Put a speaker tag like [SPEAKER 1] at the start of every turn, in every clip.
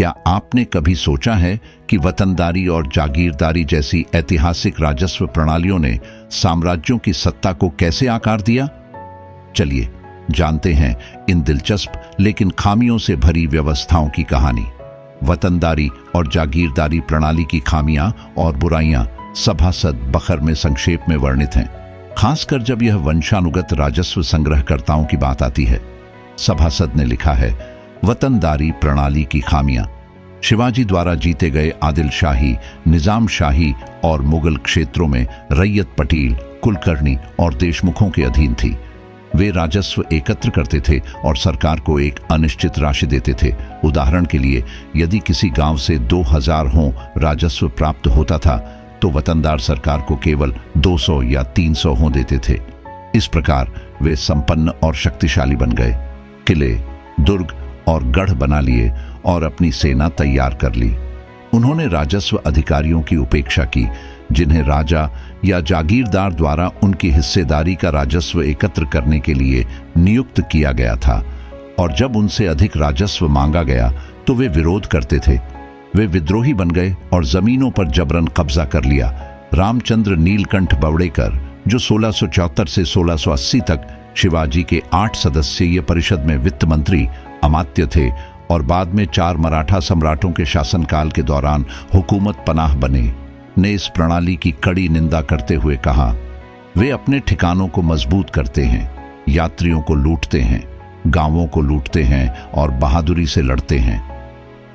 [SPEAKER 1] क्या आपने कभी सोचा है कि वतनदारी और जागीरदारी जैसी ऐतिहासिक राजस्व प्रणालियों ने साम्राज्यों की सत्ता को कैसे आकार दिया? चलिए जानते हैं इन दिलचस्प लेकिन खामियों से भरी व्यवस्थाओं की कहानी। वतनदारी और जागीरदारी प्रणाली की खामियां और बुराइयां सभासद बखर में संक्षेप में वर्णित हैं, खासकर जब यह वंशानुगत राजस्व संग्रहकर्ताओं की बात आती है। सभासद ने लिखा है, वतनदारी प्रणाली की खामियां शिवाजी द्वारा जीते गए आदिल शाही, निजाम शाही और मुगल क्षेत्रों में रैयत पटेल, कुलकर्णी और देशमुखों के अधीन थी। वे राजस्व एकत्र करते थे और सरकार को एक अनिश्चित राशि देते थे। उदाहरण के लिए, यदि किसी गांव से 2000 हों राजस्व प्राप्त होता था तो वतनदार सरकार को केवल 200 या 300 हों देते थे। इस प्रकार वे संपन्न और शक्तिशाली बन गए, किले, दुर्ग और गढ़ बना लिए और अपनी सेना तैयार कर ली। उन्होंने राजस्व अधिकारियों की उपेक्षा की, जिन्हें राजा या जागीरदार द्वारा उनकी हिस्सेदारी का राजस्व एकत्र करने के लिए नियुक्त किया गया था, और जब उनसे अधिक राजस्व मांगा गया तो वे विरोध करते थे। वे विद्रोही बन गए और जमीनों पर जबरन कब्जा कर लिया। रामचंद्र नीलकंठ बवड़ेकर, जो 1674 से 1680 तक शिवाजी के 8 सदस्यीय परिषद में वित्त मंत्री अमात्य थे और बाद में 4 मराठा सम्राटों के शासनकाल के दौरान हुकूमत पनाह बने, ने इस प्रणाली की कड़ी निंदा करते हुए कहा, वे अपने ठिकानों को मजबूत करते हैं, यात्रियों को लूटते हैं, गांवों को लूटते हैं और बहादुरी से लड़ते हैं।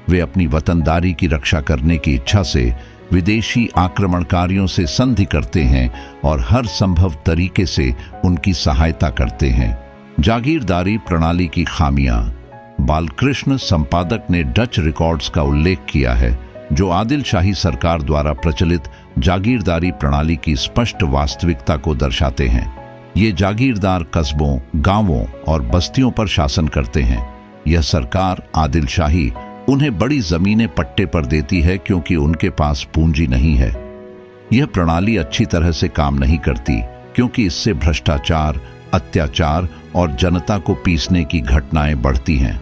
[SPEAKER 1] वे अपनी वतनदारी की रक्षा करने की इच्छा से विदेशी आक्रमणकारियों से संधि करते हैं और हर संभव तरीके से उनकी सहायता करते हैं। जागीरदारी प्रणाली की खामियां। बालकृष्ण संपादक ने डच रिकॉर्ड्स का उल्लेख किया है, जो आदिल शाही सरकार द्वारा प्रचलित जागीरदारी प्रणाली की स्पष्ट वास्तविकता को दर्शाते हैं। ये जागीरदार कस्बों, गांवों और बस्तियों पर शासन करते हैं। यह सरकार आदिल शाही उन्हें बड़ी जमीनें पट्टे पर देती है क्योंकि उनके पास पूंजी नहीं है। यह प्रणाली अच्छी तरह से काम नहीं करती क्योंकि इससे भ्रष्टाचार, अत्याचार और जनता को पीसने की घटनाएं बढ़ती हैं।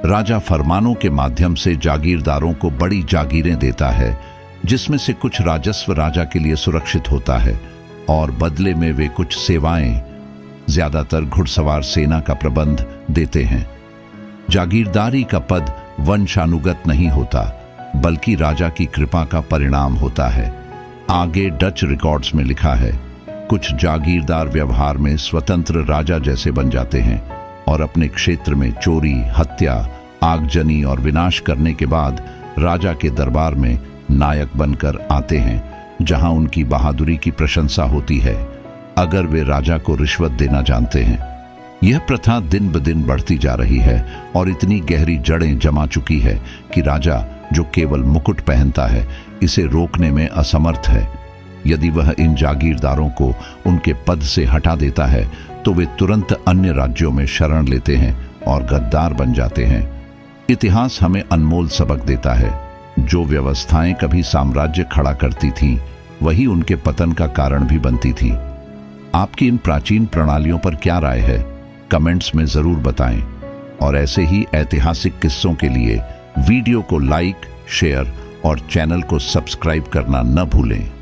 [SPEAKER 1] राजा फरमानों के माध्यम से जागीरदारों को बड़ी जागीरें देता है, जिसमें से कुछ राजस्व राजा के लिए सुरक्षित होता है और बदले में वे कुछ सेवाएं, ज्यादातर घुड़सवार सेना का प्रबंध देते हैं। जागीरदारी का पद वंशानुगत नहीं होता, बल्कि राजा की कृपा का परिणाम होता है। आगे डच रिकॉर्ड्स में लिखा है, कुछ जागीरदार व्यवहार में स्वतंत्र राजा जैसे बन जाते हैं और अपने क्षेत्र में चोरी, हत्या, आगजनी और विनाश करने के बाद राजा के दरबार में नायक बनकर आते हैं, जहां उनकी बहादुरी की प्रशंसा होती है, अगर वे राजा को रिश्वत देना जानते हैं। यह प्रथा दिन ब दिन बढ़ती जा रही है और इतनी गहरी जड़ें जमा चुकी है कि राजा, जो केवल मुकुट पहनता है, इसे रोकने में असमर्थ है। यदि वह इन जागीरदारों को उनके पद से हटा देता है तो वे तुरंत अन्य राज्यों में शरण लेते हैं और गद्दार बन जाते हैं। इतिहास हमें अनमोल सबक देता है। जो व्यवस्थाएं कभी साम्राज्य खड़ा करती थीं, वही उनके पतन का कारण भी बनती थीं। आपकी इन प्राचीन प्रणालियों पर क्या राय है? कमेंट्स में जरूर बताएं और ऐसे ही ऐतिहासिक किस्सों के लिए वीडियो को लाइक, शेयर और चैनल को सब्सक्राइब करना न भूलें।